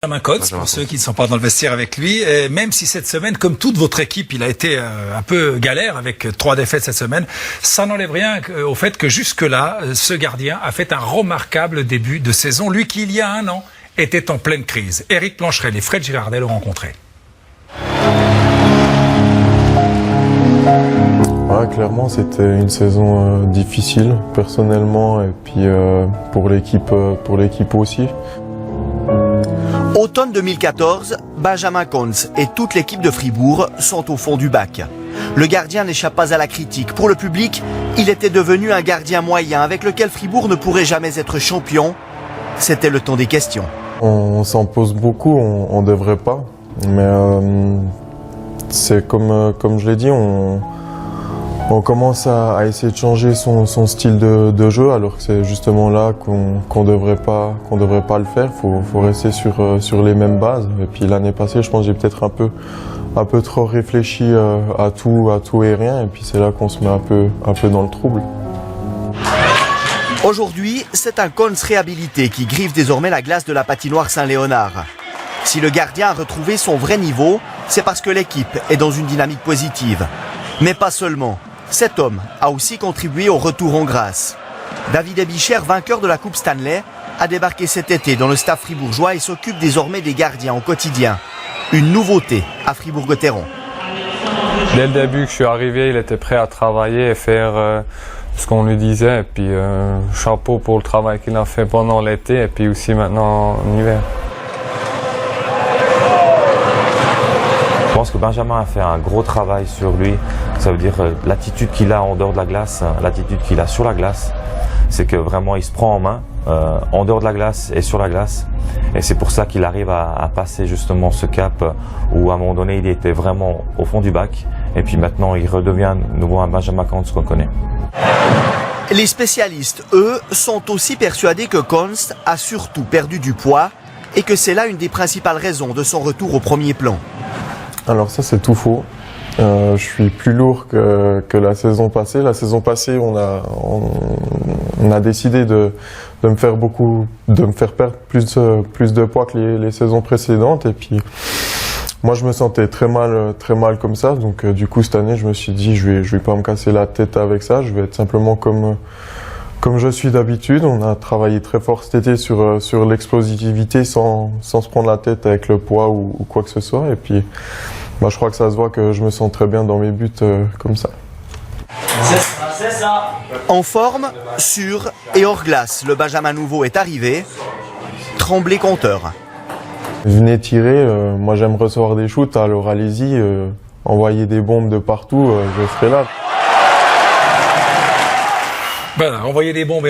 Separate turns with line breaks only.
Benjamin Kotz, pour ceux qui ne sont pas dans le vestiaire avec lui, et même si cette semaine, comme toute votre équipe, il a été un peu galère avec 3 défaites cette semaine, ça n'enlève rien au fait que jusque-là, ce gardien a fait un remarquable début de saison. Lui qui, il y a un an, était en pleine crise. Éric Plancherel et Fred Girardet l'ont rencontré.
Ouais, clairement, c'était une saison difficile, personnellement, et puis pour l'équipe aussi.
Automne 2014, Benjamin Kotz et toute l'équipe de Fribourg sont au fond du bac. Le gardien n'échappe pas à la critique. Pour le public, il était devenu un gardien moyen avec lequel Fribourg ne pourrait jamais être champion. C'était le ton des questions.
On s'en pose beaucoup, on devrait pas. Mais c'est comme je l'ai dit, on commence à essayer de changer son style de jeu, alors que c'est justement là qu'on devrait pas le faire. Faut rester sur les mêmes bases. Et puis l'année passée, je pense que j'ai peut-être un peu trop réfléchi à tout et rien. Et puis c'est là qu'on se met un peu dans le trouble.
Aujourd'hui, c'est un Kotz réhabilité qui griffe désormais la glace de la patinoire Saint-Léonard. Si le gardien a retrouvé son vrai niveau, c'est parce que l'équipe est dans une dynamique positive. Mais pas seulement. Cet homme a aussi contribué au retour en grâce. David Ebicher, vainqueur de la Coupe Stanley, a débarqué cet été dans le staff fribourgeois et s'occupe désormais des gardiens au quotidien. Une nouveauté à Fribourg-Gotteron.
Dès le début que je suis arrivé, il était prêt à travailler et faire ce qu'on lui disait. Et puis chapeau pour le travail qu'il a fait pendant l'été et puis aussi maintenant en hiver.
Je pense que Benjamin a fait un gros travail sur lui. Ça veut dire l'attitude qu'il a en dehors de la glace, l'attitude qu'il a sur la glace. C'est que vraiment il se prend en main en dehors de la glace et sur la glace. Et c'est pour ça qu'il arrive à passer justement ce cap où à un moment donné il était vraiment au fond du bac. Et puis maintenant il redevient de nouveau un Benjamin Kotz qu'on connaît.
Les spécialistes, eux, sont aussi persuadés que Kotz a surtout perdu du poids et que c'est là une des principales raisons de son retour au premier plan.
Alors ça, c'est tout faux. Je suis plus lourd que la saison passée. La saison passée, on a décidé de me faire perdre plus de poids que les saisons précédentes. Et puis, moi, je me sentais très mal comme ça. Donc, du coup, cette année, je me suis dit, je vais pas me casser la tête avec ça. Je vais être simplement comme je suis d'habitude. On a travaillé très fort cet été sur l'explosivité sans se prendre la tête avec le poids ou quoi que ce soit. Et puis, je crois que ça se voit que je me sens très bien dans mes buts comme ça.
C'est ça. En forme, sur et hors glace, le Benjamin nouveau est arrivé. Tremblay compteur.
Venez tirer, moi j'aime recevoir des shoots, alors allez-y, envoyez des bombes de partout, je serai là.
Voilà, envoyer des bombes et